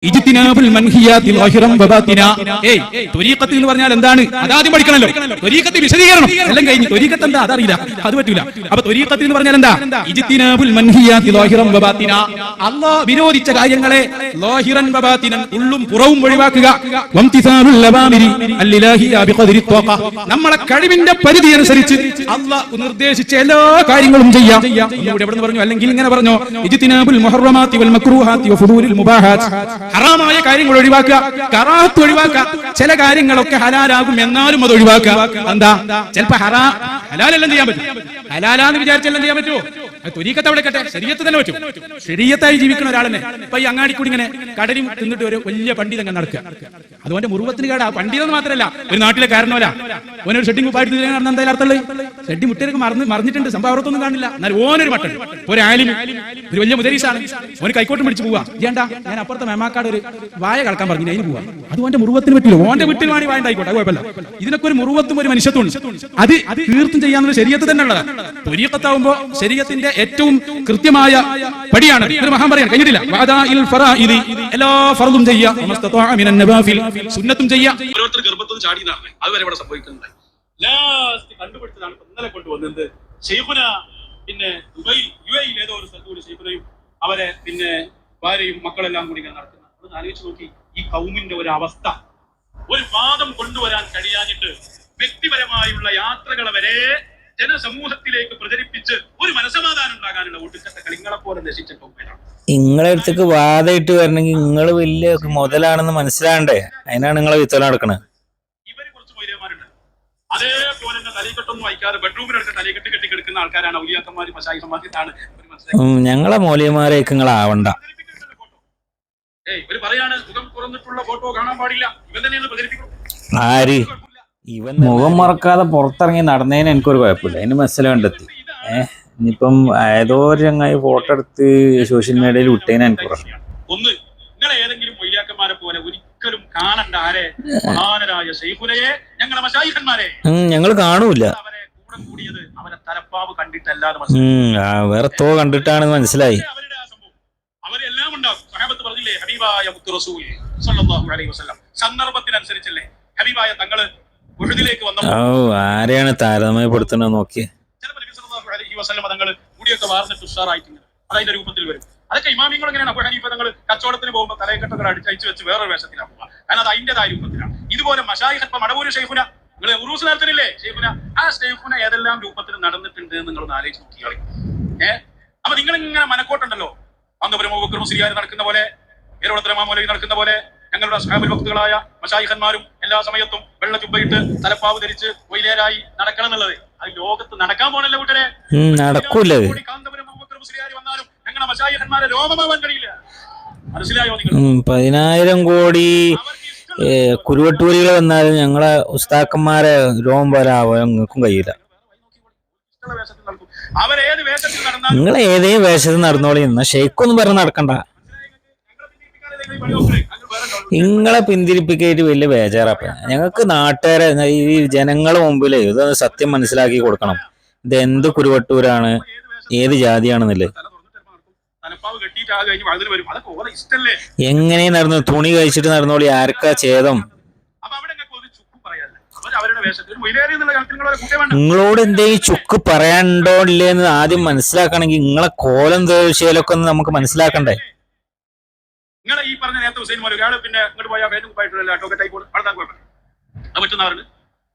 ഇജ്തിനാബുൽ മൻഹിയാതി ളാഹിറൻ വബാതിന. ത്വരീഖത്ത് എന്ന് പറഞ്ഞാൽ എന്താണ്? അതാദ്യം പഠിക്കണല്ലോ. ത്വരീഖത്ത് വിശദീകരണം എല്ലാം കഴിഞ്ഞ് ത്വരീഖത്ത് എന്താ അതറിയില്ല, അത് പറ്റൂല. അപ്പൊ ത്വരീഖത്ത് എന്ന് പറഞ്ഞാൽ എന്താ? ഇജ്തിനാബുൽ മൻഹിയാതി ളാഹിറൻ വബാതിന. അല്ലാഹ് വിരോധിച്ച കാര്യങ്ങളെ ളാഹിറൻ വബാതിനൻ ഉള്ളും പുറവും ഒഴിവാക്കുക. വംതിസാലുൽ ലവാമിരി അൽഇലാഹിയ ബിഖദ്രി ത്വഖ. നമ്മളെ കഴിവിന്റെ പരിധി അനുസരിച്ച് അല്ലാഹ് നിർദ്ദേശിച്ച എല്ലാ കാര്യങ്ങളും ചെയ്യാം. ഇവിടെ പറഞ്ഞു, അല്ലെങ്കിൽ ഇങ്ങനെ പറഞ്ഞു, ഇജ്തിനാബുൽ മുഹറമാതി വൽ മക്റൂഹാതി വഫുദൂലിൽ മുബാഹാത്ത്. ഹറാമായ കാര്യങ്ങൾ ഒഴിവാക്കുക, കറാഹത്ത് ഒഴിവാക്കുക. ചില കാര്യങ്ങളൊക്കെ ഹലാലാകും എന്നാലും അത് ഒഴിവാക്കുക. എന്താ? ചിലപ്പോ ഹലാലെല്ലാം ചെയ്യാൻ പറ്റും, ഹലാലാന്ന് വിചാരിച്ചെല്ലാം ചെയ്യാൻ പറ്റുമോ? ത്വരീഖത്ത് അവിടെ കട്ടെ, ശരീഅത്ത് തന്നെ പറ്റും. ശരീഅത്തായി ജീവിക്കുന്ന ഒരാളെന്നെ ഇപ്പൊ ഈ അങ്ങാടിക്കൂടി ഇങ്ങനെ കടലും തിന്നിട്ട് ഒരു വലിയ പണ്ഡിതൻ നടക്കുക. അതുകൊണ്ട് മുറുവത്തിന് കേടാ. പണ്ഡിതൻ മാത്രമല്ല, ഒരു നാട്ടിലെ കാരണമല്ല. ഓനൊരു ഷെഡിങ് പായിട്ട് നടന്ന എന്തായാലും അർത്ഥമുള്ളത്? ഷെഡി മുട്ടേക്ക് മറിഞ്ഞിട്ടുണ്ട്, സംഭവം അവർക്കൊന്നും കാണില്ല. എന്നാൽ ഓനൊരു മട്ടൻ, ഒരു ആലിം, ഒരു വലിയ മുദരീസാണ്. ഓന് കൈക്കോട്ടും പിടിച്ച് പോവാ. ചെയ്യണ്ട, ഞാൻ അപ്പുറത്തെ മേമാക്കാട് ഒരു വായ കളക്കാൻ പറഞ്ഞു, അതിന് പോവാ. അത് ഓന്റെ മുറുവത്തിന് പറ്റില്ല. ഓന്റെ വീട്ടിൽ വാണി വായ ഉണ്ടായിക്കോട്ടെ, കുഴപ്പമില്ല. ഇതിനൊക്കെ ഒരു മുറുവത്തും ഒരു മനുഷ്യത്വം അത് തീർത്തും ചെയ്യാനുള്ള ശരീഅത്ത് തന്നെ ഉള്ളതാണ്. ത്വരീഖത്താവുമ്പോ ശരീഅത്തിന്റെ ഏറ്റവും കൃത്യമായ പടിയാണ്. ഒരു മഹാൻ പറയാൻ കഴിഞ്ഞിട്ടില്ല, എല്ലാ ഫർളും ചെയ്യാ, സുന്നത്തും ചെയ്യാ. ഓരോരുത്തർ ഗർഭത്തിൽ ചാടിയതാണ്, അതുവരെ ഇവിടെ സംഭവിക്കുന്നുണ്ട്. ലാസ്റ്റ് കണ്ടുപിടിച്ചതാണ് ഇന്നലെ കൊണ്ടുവന്നത്. ഷെയ്ഖുന പിന്നെ ദുബൈ UAE ഏതോ ഒരു സ്ഥലത്ത് ഷെയ്ഖുനയും അവരെ പിന്നെ ഭാര്യയും മക്കളെല്ലാം കൂടി നടത്തുന്നത്. അതൊന്ന് ആലോചിച്ച് നോക്കി, ഈ കൗമിന്റെ ഒരു അവസ്ഥ. ഒരു വാദം കൊണ്ടുവരാൻ കഴിയാഞ്ഞിട്ട് വ്യക്തിപരമായുള്ള യാത്രകളെ വരെ ജനസമൂഹത്തിലേക്ക് പ്രചരിപ്പിച്ച് ഒരു മനസമാധാനം ഉണ്ടാകാനുള്ള ഒടുക്കത്തെ കളിങ്ങളെ പോലെ നശിച്ചിട്ടും നിങ്ങളെ അടുത്തേക്ക് വാദമായിട്ട് വരണമെങ്കിൽ നിങ്ങൾ വലിയ മുതലാണെന്ന് മനസ്സിലാണ്ടേ? അതിനാണ് നിങ്ങളെ വിത്തല നടക്കണത്. ഇവര് കുറച്ച് മൊയ്ലിയന്മാരുണ്ട്, അതേപോലെ തന്നെ തലീക്കെട്ടൊന്നും വായിക്കാതെ ബെഡ്റൂമിനടുത്ത് തലീക്കെട്ട് കെട്ടി കിടക്കുന്ന ആൾക്കാരാണ് ഔലിയാക്കന്മാരും മശായിഖന്മാരും. ഞങ്ങളെ മൗലിയന്മാരേക്ക് നിങ്ങൾ ആവണ്ട. ഒരു പറയാണ് മുഖം തുറന്നിട്ടുള്ള ഫോട്ടോ കാണാൻ പാടില്ല, ഇവൻ തന്നെയാണ് പ്രചരിപ്പിക്കുന്നത്. ആര്? ഇവൻ മുഖം മറക്കാതെ പുറത്തിറങ്ങി നടന്നതിന് എനിക്കൊരു കുഴപ്പമില്ല, അതിന് മനസ്സിൽ കണ്ടെത്തി. ഇനിയിപ്പം ഏതോ ചങ്ങായി ഫോട്ടോ എടുത്ത് സോഷ്യൽ മീഡിയയിൽ വിട്ടേന് എനിക്ക് പ്രശ്നം. ഒന്ന്, നിങ്ങളെ ഏതെങ്കിലും മൊയ്ലിയാക്കന്മാരെ പോലെ ഒരിക്കലും കാണണ്ട ആരെ? മഹാനരായ ശൈഖുനയെ, ഞങ്ങളെ മശായിഖന്മാരെ ഞങ്ങൾ കാണൂല. അവരെ കൂടെ കൂടിയത് അവരെ തലപ്പാവ് കണ്ടിട്ടല്ലാതെ വേറെ തോ കണ്ടിട്ടാണെന്ന് മനസ്സിലായി. അവരെല്ലാം ഉണ്ടാവും. സഹാബത്ത് പറഞ്ഞില്ലേ, ഹബീബായ മുത്തു റസൂൽ സല്ലല്ലാഹു അലൈഹി വസല്ലം സന്ദർഭത്തിനനുസരിച്ചല്ലേ ഹബീബായ തങ്ങള് ഉഹദിലേക്ക് വന്നപ്പോൾ ആരെയാണ് താരതമ്യപ്പെടുത്തുന്നത് നോക്കിയേ. ചിലപ്പോൾ നബി സല്ലല്ലാഹു അലൈഹി വസല്ലം തങ്ങൾ മുടിയൊക്കെ വാർന്നിട്ട് ഉഷാറായിട്ടുണ്ട്, അതതിന്റെ രൂപത്തിൽ വരും. അതൊക്കെ ഇമാമിങ്ങൾ എങ്ങനെയാണ്? അബൂ ഹനീഫ തങ്ങൾ കച്ചവടത്തിന് പോകുമ്പോൾ തലയെക്കെട്ടൊക്കെ അടിച്ചു വെച്ച് വേറൊരു വേഷത്തിലാണ് പോവുക, കാരണം അത് അതിന്റേതായ രൂപത്തിലാണ്. ഇതുപോലെ മശായിഖ് മടവൂര് ഷെയ്ഖുന, നിങ്ങൾ ഉറൂസ് നടത്തുന്നില്ലേ ഷെയ്ഖുന, ആ ഷെയ്ഖുന ഏതെല്ലാം രൂപത്തിൽ നടന്നിട്ടുണ്ട് നിങ്ങളൊന്ന് ആലോചിച്ച് നോക്കിയാളി. അപ്പൊ നിങ്ങൾ ഇങ്ങനെ മനക്കോട്ടുണ്ടല്ലോ, അന്തപുരം അബൂബക്കർ മുസ്ലിയാർ നടക്കുന്ന പോലെ, ഏരോളത്തര മൗലവി നടക്കുന്ന പോലെ, ഞങ്ങളുടെ അസ്ഹാബുൽ വഖ്തുകളായ മശായിഖന്മാരും എല്ലാ സമയത്തും വെള്ള ചുബ്ബയിട്ട് തലപ്പാവ് ധരിച്ച് വൈലേരായി നടക്കണം എന്നുള്ളത് അത് ലോകത്ത് നടക്കാൻ പോണല്ലോ കൂട്ടരെ. നടക്കൂല. കാന്തപുരം അബൂബക്കർ മുസ്ലിയാർ വന്നാലും ഞങ്ങളുടെ മശായിഖന്മാരെ രോമമാവാൻ കഴിയില്ല. മനസ്സിലായോ? 10,000 കോടി കുരുവട്ടൂരികൾ വന്നാലും ഞങ്ങളെ ഉസ്താക്കന്മാരെ രോമം വരാൻ നിങ്ങൾക്കും കഴിയില്ല. നിങ്ങൾ ഏതേലും വേഷത്തിൽ നടന്നോളി, എന്നാ ഷെയ്ക്കൊന്നും പറഞ്ഞ് നടക്കണ്ട. നിങ്ങളെ പിന്തിരിപ്പിക്കായിട്ട് വലിയ ബേജാറാപ്പ. ഞങ്ങൾക്ക് നാട്ടുകാരെ, ഈ ജനങ്ങളെ മുമ്പില് ഇതൊന്ന് സത്യം മനസ്സിലാക്കി കൊടുക്കണം. ഇത് എന്ത് കുരുവട്ടൂരാണ്, ഏത് ജാതിയാണെന്നില്ലേ. എങ്ങനെ നടന്നു? തുണി കഴിച്ചിട്ട് നടന്നോളി, ആർക്കാ ഛേദം? നിങ്ങളോട് എന്തെങ്കിലും ചുക്ക് പറയാനുണ്ടോ ഇല്ലേന്ന് ആദ്യം മനസ്സിലാക്കണമെങ്കിൽ നിങ്ങളെ കോലം ശേലൊക്കെ ഒന്ന് നമുക്ക് മനസ്സിലാക്കണ്ടേ? നിങ്ങളെ ഈ പറഞ്ഞ നേരത്തെ ഹുസൈൻ മോലി പിന്നെ ഇങ്ങോട്ട് പോയാൽ പറ്റുന്നവരുണ്ട്.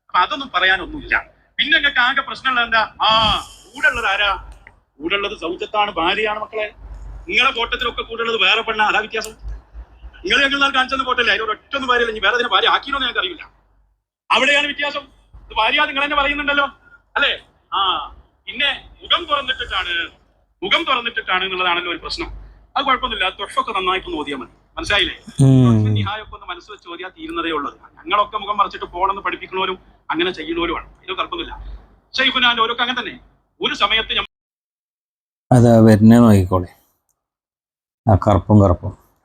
അപ്പൊ അതൊന്നും പറയാനൊന്നുമില്ല. പിന്നെ നിങ്ങൾക്ക് ആകെ പ്രശ്നമുള്ളത് എന്താ? കൂടെ ഉള്ളത് ആരാ? കൂടെ ഉള്ളത് സൗജത്താണ്, ഭാര്യയാണ്. മക്കളെ, നിങ്ങളെ ഫോട്ടത്തിലൊക്കെ കൂടെ ഉള്ളത് വേറെ പെണ്ണ, അതാ വ്യത്യാസം. നിങ്ങൾ ഞങ്ങൾ നാൾ കാണിച്ചെന്ന് ഫോട്ടല്ലേ, അതിനോട് ഒറ്റൊന്നും ഭാര്യയല്ല. ഇനി വേറെ അതിനെ ഭാര്യ ആക്കിയോ ഞങ്ങൾക്ക് അറിയില്ല. അവിടെയാണ് വ്യത്യാസം. ഇത് ഭാര്യ നിങ്ങൾ തന്നെ പറയുന്നുണ്ടല്ലോ അല്ലേ? പിന്നെ മുഖം തുറന്നിട്ടിട്ടാണ് എന്നുള്ളതാണല്ലോ ഒരു പ്രശ്നം. അത് കുഴപ്പമൊന്നുമില്ല, തൊഷൊക്കെ നന്നായിട്ട് ഓതിയാൽ മതി. മനസ്സിലായില്ലേ? നിഹായൊക്കെ ഒന്ന് മനസ്സ് വെച്ച് ഓതിയാൽ തീരുന്നതേ ഉള്ളത്. ഞങ്ങളൊക്കെ മുഖം മറച്ചിട്ട് പോകണമെന്ന് പഠിപ്പിക്കുന്നവരും അങ്ങനെ ചെയ്യുന്നവരുമാണ്. ഇത് കുഴപ്പമൊന്നുമില്ല. ഷെയ്ഖുനാന്റെ ഓരോക്കെ അങ്ങനെ തന്നെ. ഒരു സമയത്ത് അതാ വരുന്നേ നോക്കിക്കോളെ, ആ കറുപ്പും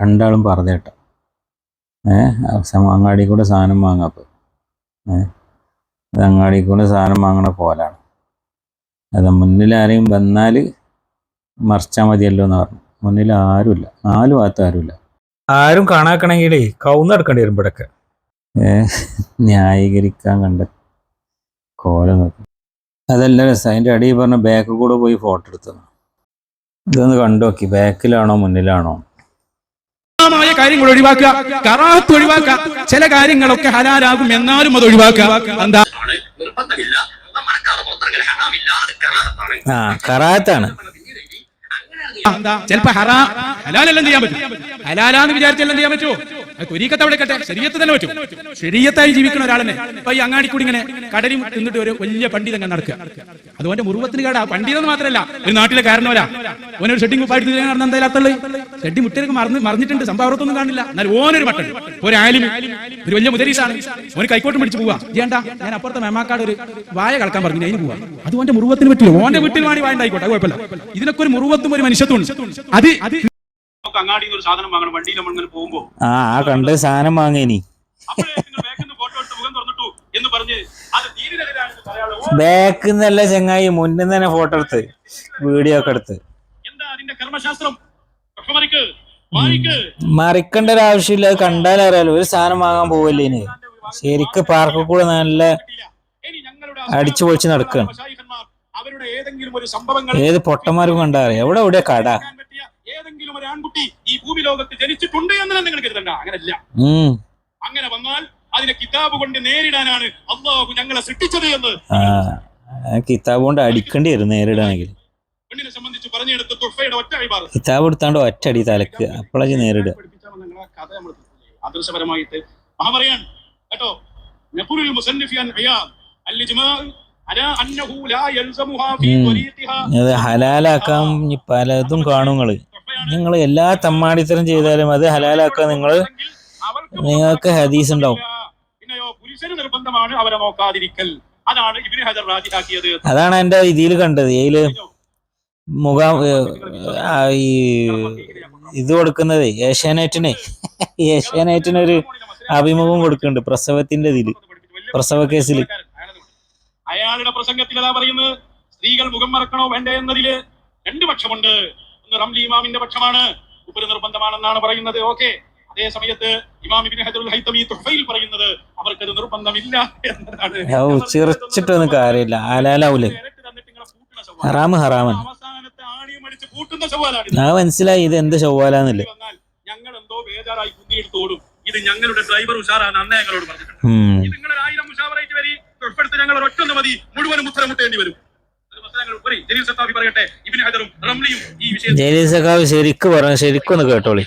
രണ്ടാളും പറഞ്ഞേട്ട അങ്ങാടി കൂടെ സാധനം വാങ്ങാപ്പ്. അത് അങ്ങാടി കൂടെ സാധനം വാങ്ങണ പോലാണ്. അത് മുന്നിൽ ആരെയും വന്നാൽ മറിച്ചാൽ മതിയല്ലോ എന്ന് പറഞ്ഞു. മുന്നിൽ ആരുമില്ല, 4 ഭാഗത്ത് ആരുമില്ല. ആരും കാണാക്കണെങ്കിലേ കൗന്നെടുക്കേണ്ടി വരും ഇവിടൊക്കെ. ന്യായീകരിക്കാൻ കണ്ട കോലം നോക്കി. അതല്ല രസം, അതിന്റെ അടിയിൽ പറഞ്ഞ ബാക്ക് കൂടെ പോയി ഫോട്ടോ എടുത്തത്. ഇതൊന്ന് കണ്ടു നോക്കി, ബാക്കിലാണോ മുന്നിലാണോ. മായ കാര്യങ്ങൾ ഒഴിവാക്കുക, കറാഹത്ത് ഒഴിവാക്കുക. ചില കാര്യങ്ങളൊക്കെ ഹലാലാകും എന്നാലും അത് ഒഴിവാക്കുക. എന്താ? കറാഹത്താണ്. ചിലപ്പോ ഹലാലെല്ലാം ചെയ്യാൻ പറ്റും, ഹലാലാന്ന് വിചാരിച്ചെല്ലാം ചെയ്യാൻ പറ്റുമോ? ത്വരീഖത്ത് അവിടെ കട്ടെ, ശരീഅത്ത് തന്നെ പറ്റും. ശരീഅത്തായി ജീവിക്കുന്ന ഒരാളെന്നെ ഇപ്പൊ ഈ അങ്ങാടി കൂടി ഇങ്ങനെ കടലിൽ തിന്നിട്ട് ഒരു വലിയ പണ്ഡിതങ്ങ് നടക്കുക. അതുകൊണ്ട് മുറുവത്തിന് കേടാ. പണ്ഡിതെന്ന് മാത്രമല്ല, ഒരു നാട്ടിലെ കാരണവരാ. ഓനൊരു ഷെഡിങ് ഉപ്പായിട്ട് നടന്ന എന്തായാലും അത്തുള്ളൂ. ഷെഡി മുട്ടേക്ക് മറിഞ്ഞിട്ടുണ്ട്, സംഭവത്തൊന്നും കാണില്ല. എന്നാൽ ഓനൊരു മട്ടൻ, ഒരു ആയാലും ഒരു വലിയ മുദരീസാണ്. ഓന് കൈക്കോട്ടും പിടിച്ച് പോവാ. ചെയ്യണ്ട, ഞാൻ അപ്പുറത്തെ മേമാക്കാട് ഒരു വായ കളക്കാൻ പറഞ്ഞു, അതിന് പോവാ. അത് ഓന്റെ മുറുവത്തിന് പറ്റില്ല. ഓന്റെ വീട്ടിൽ വാണി വായണ്ടായിക്കോട്ടെ, കുഴപ്പമില്ല. ഇതിനൊക്കെ ഒരു മുറുവത്തും ഒരു മനുഷ്യത്വം അത് അങ്ങാടി ഒരു സാധനം വാങ്ങണം, വണ്ടിയിൽ നമ്മൾ ഇങ്ങനെ പോകുമ്പോ ആ കണ്ട് സാധനം വാങ്ങിനി ബാക്കിൽ നിന്നല്ല ചങ്ങായി, മുന്നിൽ നിന്ന് തന്നെ ഫോട്ടോ എടുത്ത് വീഡിയോ ഒക്കെ എടുത്ത്. എന്താ അതിന്റെ കർമ്മശാസ്ത്രം? മറിക്കേണ്ട ഒരു ആവശ്യമില്ല, അത് കണ്ടാലറിയാലോ. ഒരു സാധനം വാങ്ങാൻ പോവല്ലേ ഇനി, ശരിക്ക് പാർക്കിൽ കൂടെ നല്ല അടിച്ചു പൊളിച്ച് നടക്കുകയാണ്. ഏത് പൊട്ടന്മാർക്കും കണ്ടാറിയാം എവിടെ എവിടെ കട. ഏതെങ്കിലും ഒരു ആൺകുട്ടി ഈ ഭൂമി ലോകത്ത് ജനിച്ചിട്ടുണ്ട് എന്ന് നിങ്ങൾ കരുതണ്ട. അങ്ങനല്ല. അങ്ങനെ വന്നാൽ അതിനെ കിതാബ് കൊണ്ട് നേരിടാനാണ് അല്ലാഹു ഞങ്ങളെ സൃഷ്ടിച്ചത് എന്ന്. കിതാബ് കൊണ്ട് അടിക്കേണ്ടി വരും നേരിടാണെങ്കിൽ. പെണ്ണിനെ സംബന്ധിച്ച് പറഞ്ഞെടുത്ത തുഫയുടെ ഒറ്റ ഇബാറത്ത്, കിതാബ് എടുത്താണ്ട് ഒറ്റടി തലക്ക്, അപ്പോഴേ നേരിടുക. കഥ നമ്മൾ ആദർശപരമായിട്ട് പറയാൻ കേട്ടോ. നഖുലുൽ മുസന്നിഫിയൻ ഇയാദ് അൽ-ഇജ്മാ അലാ അന്നഹു ലാ യൽസമുഹാ ഫീ ത്വരീഖിഹാ. അത് ഹലാലാക്കാൻ പലതും കാണുങ്ങള്. നിങ്ങൾ എല്ലാ തമ്മാടിത്തരം ചെയ്താലും അത് ഹലാലാക്കാൻ നിങ്ങൾക്ക് ഹദീസ് ഉണ്ടാവും. പിന്നെയോ പുരുഷന് നിർബന്ധമാണ് അവരെ നോക്കാതിരിക്കൽ. അതാണ് ഇബ്നു ഹജർ റാജിഹാക്കിയത്. അതാണ് എന്റെ ഇതിൽ കണ്ടത്. ഇതില് ഈ ഇത് കൊടുക്കുന്നത് ഏഷ്യാനെറ്റിനൊരു അഭിമുഖം കൊടുക്കുന്നുണ്ട് പ്രസവത്തിന്റെ ഇതില്, പ്രസവ കേസിൽ. അയാളുടെ പ്രസംഗത്തിൽ അതാ പറയുന്നത്, സ്ത്രീകൾ മുഖം മറക്കണോ വേണ്ടേ എന്നതില് രണ്ടു പക്ഷമുണ്ട്. ഒന്ന് റംലി ഇമാമിന്റെ പക്ഷമാണ്, ഉപരി നിർബന്ധമാണെന്നാണ് പറയുന്നത്. ഓക്കെ. അതേ സമയത്ത് ഇമാം ഇബ്നു ഹജറുൽ ഹൈതമി തുഹ്ഫയിൽ പറയുന്നത് അവർക്കത് നിർബന്ധമില്ല എന്നതാണ്. ചിരിച്ചിട്ടൊന്നും കാര്യമില്ല, ഹലാലാവൂലേ, ഹറാമ് ഹറാമൻ. അവസാനത്തെ ആണിയും അടിച്ച് പൂട്ടുന്ന സവാലാണ്. ഞാൻ മനസ്സിലായി ഇത് എന്ത് ചൊവ്വാലാന്നില്ല. ഞങ്ങൾ എന്തോ ബേജാറായി കുത്തിയെടുത്തോടും ഇത് ഞങ്ങളുടെ ഡ്രൈവർ ഉഷാറാണ് അന്ന് ഞങ്ങളോട് പറഞ്ഞിട്ടുണ്ട്. നിങ്ങളൊരു 1000 മുഷാവറയിട്ട് വരി, തൊട്ടടുത്ത് ഞങ്ങൾ ഒരൊറ്റൊന്ന് മതി, മുഴുവനും ഉത്തരമുട്ടേണ്ടി വരും. ജലീൽ സഖാവ് ശരിക്കും പറഞ്ഞു, ശരിക്കൊന്ന് കേട്ടോളി.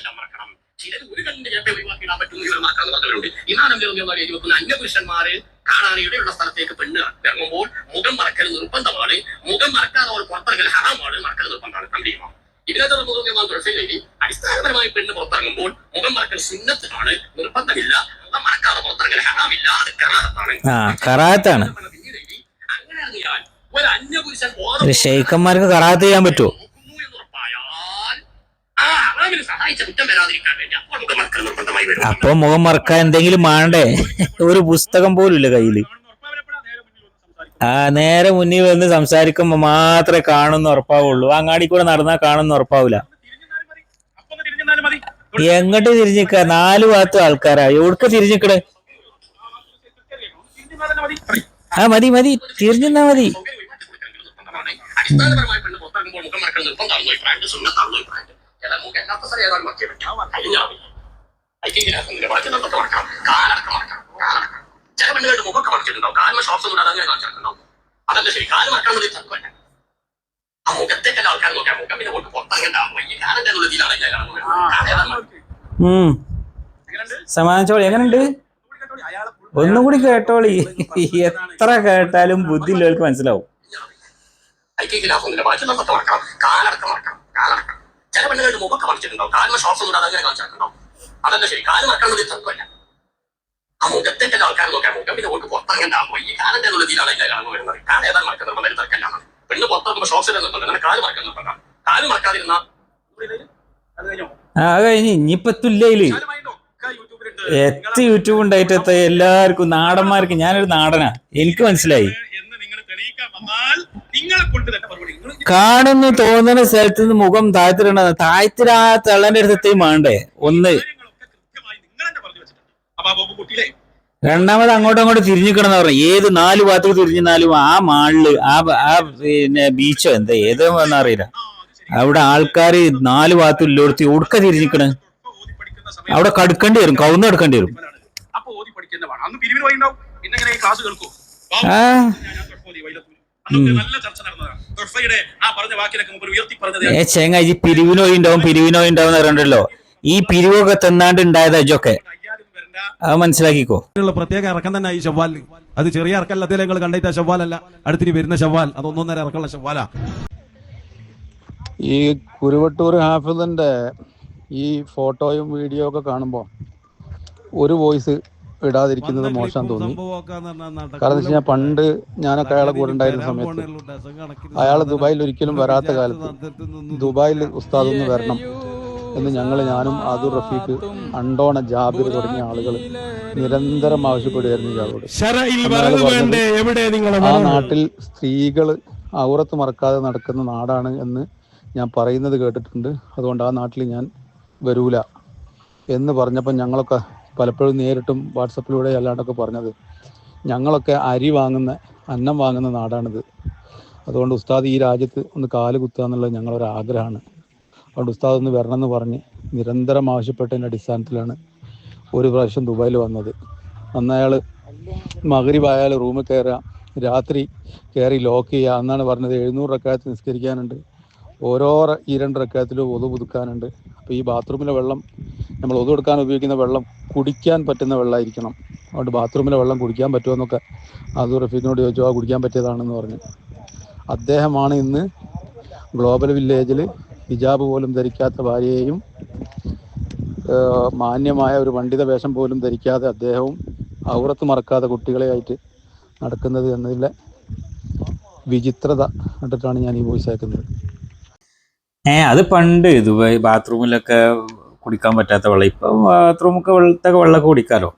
അന്യപുരുഷന്മാര് കാണാനിടയുള്ള സ്ഥലത്തേക്ക് പെണ്ണ് ഇറങ്ങുമ്പോൾ മുഖം മറക്കൽ നിർബന്ധമാണ്. മുഖം മറക്കാതെ അവർ പുറത്തിറങ്ങൽ ഹറാമാണ്, മറക്കൽ നിർബന്ധമാണ്. അടിസ്ഥാനപരമായി പെണ്ണ് പുറത്തിറങ്ങുമ്പോൾ മുഖം മറക്കൽ സുന്നത്താണ്, നിർബന്ധമില്ല. മുഖം മറക്കാതെ പുറത്തിറങ്ങൽ ഹറാമില്ല, അത് കറാത്താണ്. അങ്ങനെ അറിയാൻ ഒരു അന്യപുരുഷൻ ഷെയ്ഖന്മാർക്ക് കറാത്ത് ചെയ്യാൻ പറ്റുമോ? അപ്പൊ മുഖം മറക്കാൻ എന്തെങ്കിലും വേണ്ടേ? ഒരു പുസ്തകം പോലും ഇല്ല കയ്യില്. നേരെ മുന്നിൽ വന്ന് സംസാരിക്കുമ്പോ മാത്രമേ കാണുന്ന ഉറപ്പാവുള്ളൂ. അങ്ങാടി കൂടെ നടന്നാൽ കാണുന്ന ഉറപ്പാവൂല. എങ്ങോട്ട് തിരിഞ്ഞിക്ക? 4 ഭാഗത്തും ആൾക്കാരാ, എവിടക്ക് തിരിഞ്ഞിക്കടേ? മതി മതി, തിരിഞ്ഞാ മതി. അടിസ്ഥാനപരമായി പെണ്ണ് പുറത്തിറങ്ങുമ്പോൾ മുഖം മറക്കൽ നിർബന്ധമാണെന്നോ അഭിപ്രായം, സുന്നത്താണെന്നോ അഭിപ്രായം. ചില പെണ്ണുകളുടെ മുഖമൊക്കെ മറച്ചിട്ടുണ്ടാവും, കാലിന് ഷോപ്സ് ഒന്നും അതങ്ങനെ കാണിച്ചിട്ടുണ്ടാവും. അതല്ല ശരി, കാല് മറക്കണമെന്ന് തത്വമല്ല. ആ മുഖത്തേക്കല്ല ആൾക്കാർ നോക്കാം, മുഖം പിന്നെ കൊണ്ട് പുറത്തിറങ്ങണ്ടാവും. ഈ കാലന്റെ ഇതിലാണ് സമാധാനിച്ചോളി. എങ്ങനെയുണ്ട്? ഒന്നും കൂടി കേട്ടോളി. എത്ര കേട്ടാലും ബുദ്ധി ഉള്ളവർക്ക് മനസ്സിലാവും. ചില പെണ്ണുകളുടെ മുഖമൊക്കെ മറിച്ചിട്ടുണ്ടാവും, കാലിന് ഷോപ്സ് ഒന്നും അതങ്ങനെ കാണിച്ചിട്ടുണ്ടാവും. അതല്ല ശരി, കാല് മറക്കണമെന്ന് തത്വമല്ല. ആ മുഖത്തേക്കല്ല ആൾക്കാർ നോക്കാം, മുഖം പിന്നെ കൊണ്ട് പുറത്തിറങ്ങണ്ടാവും. ഈ കാലന്റെ ഇതിലാണ് കടന്നു വരുന്നത്. കാലം ഏതാണ്ട് മറക്കുന്ന നിർബന്ധം തിരക്കല്ലാണ്. പെണ്ണ് പുറത്തിറങ്ങുമ്പോൾ ഷോപ്സിൽ നിർബന്ധം, അങ്ങനെ കാല് മറക്കാൻ നിർബന്ധം. കാല് മറക്കാതിരുന്ന കഴിഞ്ഞ് ഇനിയിപ്പോ തുല്യയില് യൂട്യൂബ് ഉണ്ടായിട്ട് എല്ലാവർക്കും നാടന്മാർക്ക്. ഞാനൊരു നാടനാ, എനിക്ക് മനസ്സിലായി. കാണുന്നു തോന്നുന്ന സ്ഥലത്ത് നിന്ന് മുഖം താഴ്ത്തിടണത്. താഴ്ത്തിരാ തള്ളന്റെ അടുത്തെയും വേണ്ടേ? ഒന്ന് കുട്ടിയിലെ രണ്ടാമത് അങ്ങോട്ടും അങ്ങോട്ടും തിരിഞ്ഞിക്കണെന്ന് പറഞ്ഞു. ഏത് 4 ഭാഗത്തേക്ക് തിരിഞ്ഞാലും ആ മാളില് ആ പിന്നെ ബീച്ചോ എന്താ ഏതെന്ന് അറിയില്ല, അവിടെ ആൾക്കാര് 4 ഭാഗത്തും ഇല്ലോടത്ത് ഉടുക്ക തിരിഞ്ഞിക്കണ്. അവിടെ കടുക്കേണ്ടി വരും, കവുന്ന് എടുക്കേണ്ടി വരും. അപ്പൊ ഓതി പഠിക്കുന്നതാണ്. അന്ന് പിരിവിന് വഴി ഉണ്ടാവും. പിന്നെ എങ്ങനെ ക്ലാസ് കേൾക്കൂ? നല്ല ചർച്ച നടന്നതാണ്. ആ പറഞ്ഞ വാക്കിനൊക്കെ മുമ്പ് ഉയർത്തി പറഞ്ഞത് ചെങ്ങായി പിരിവിനോയി ഉണ്ടാവും പറഞ്ഞല്ലോ. ഈ പിരിവൊക്കെ തിന്നാണ്ട് ഉണ്ടായതാ ഇതൊക്കെ, അത് മനസ്സിലാക്കിക്കോ. പ്രത്യേക ഇറക്കം തന്നെ ഈ ഷവ്വാലിന്. അത് ചെറിയ ഇറക്കല്ല, അതേ നിങ്ങൾ കണ്ടിട്ട് ഷവ്വാലല്ല, അടുത്തിന് വരുന്ന ഷവ്വാൽ അത് 1.5 ഇറക്കമുള്ള ഷവ്വാലാ. ഈ കുരുവട്ടൂർ ഹാഫിദിന്റെ ഈ ഫോട്ടോയും വീഡിയോ ഒക്കെ കാണുമ്പോൾ ഒരു വോയിസ് ഇടാതിരിക്കുന്നത് മോശം തോന്നി. കാരണം വെച്ച് കഴിഞ്ഞാൽ പണ്ട് ഞാനൊക്കെ അയാളെ കൂടെ ഉണ്ടായിരുന്ന സമയത്ത് അയാൾ ദുബായിൽ ഒരിക്കലും വരാത്ത കാലത്ത് ദുബായിൽ ഉസ്താദ് ഒന്ന് വരണം എന്ന് ഞാനും ആദുർ റഫീഖ്, അണ്ടോണ, ജാബിർ തുടങ്ങിയ ആളുകൾ നിരന്തരം ആവശ്യപ്പെടുകയായിരുന്നു ഇയാളോട്. ആ നാട്ടിൽ സ്ത്രീകൾ ഔറത്ത് മറക്കാതെ നടക്കുന്ന നാടാണ് എന്ന് ഞാൻ പറയുന്നത് കേട്ടിട്ടുണ്ട്. അതുകൊണ്ട് ആ നാട്ടിൽ ഞാൻ വരൂല എന്ന് പറഞ്ഞപ്പോൾ ഞങ്ങളൊക്കെ പലപ്പോഴും നേരിട്ടും വാട്സപ്പിലൂടെ അല്ലാണ്ടൊക്കെ പറഞ്ഞത്, ഞങ്ങളൊക്കെ അരി വാങ്ങുന്ന, അന്നം വാങ്ങുന്ന നാടാണിത്. അതുകൊണ്ട് ഉസ്താദ് ഈ രാജ്യത്ത് ഒന്ന് കാല് കുത്തുക എന്നുള്ളത് ഞങ്ങളൊരാഗ്രഹമാണ്. അതുകൊണ്ട് ഉസ്താദ് ഒന്ന് വരണം എന്ന് പറഞ്ഞ് നിരന്തരം ആവശ്യപ്പെട്ടതിൻ്റെ അടിസ്ഥാനത്തിലാണ് ഒരു പ്രാവശ്യം ദുബായിൽ വന്നത്. അന്ന് അയാൾ മഗ്‌രിബ് ആയാൽ റൂമിൽ കയറുക, രാത്രി കയറി ലോക്ക് ചെയ്യുക. അന്നാണ് പറഞ്ഞത് 700 റക്അത്ത് നിസ്കരിക്കാനുണ്ട്, ഓരോ ഈ 2 റക്അത്തിലും ഒതു പുതുക്കാനുണ്ട്. അപ്പോൾ ഈ ബാത്റൂമിലെ വെള്ളം, നമ്മൾ ഒതു എടുക്കാൻ ഉപയോഗിക്കുന്ന വെള്ളം കുടിക്കാൻ പറ്റുന്ന വെള്ളമായിരിക്കണം. അതുകൊണ്ട് ബാത്റൂമിലെ വെള്ളം കുടിക്കാൻ പറ്റുമോ എന്നൊക്കെ ആദുർ റഫീഖിനോട് ചോദിച്ചു. ആ കുടിക്കാൻ പറ്റിയതാണെന്ന് പറഞ്ഞു. അദ്ദേഹമാണ് ഇന്ന് ഗ്ലോബൽ വില്ലേജിൽ ഹിജാബ് പോലും ധരിക്കാത്ത ഭാര്യയെയും മാന്യമായ ഒരു പണ്ഡിത വേഷം പോലും ധരിക്കാതെ അദ്ദേഹവും ഔറത്ത് മറക്കാതെ കുട്ടികളെയായിട്ട് നടക്കുന്നത് എന്നതിലെ വിചിത്രത കണ്ടിട്ടാണ് ഞാൻ ഈ വോയിസ് അയക്കുന്നത്. അത് പണ്ട് ദുബായ് ബാത്റൂമിലൊക്കെ കുടിക്കാൻ പറ്റാത്ത വെള്ളം, ഇപ്പൊ ബാത്റൂമൊക്കെ വെള്ളമൊക്കെ കുടിക്കാലോ.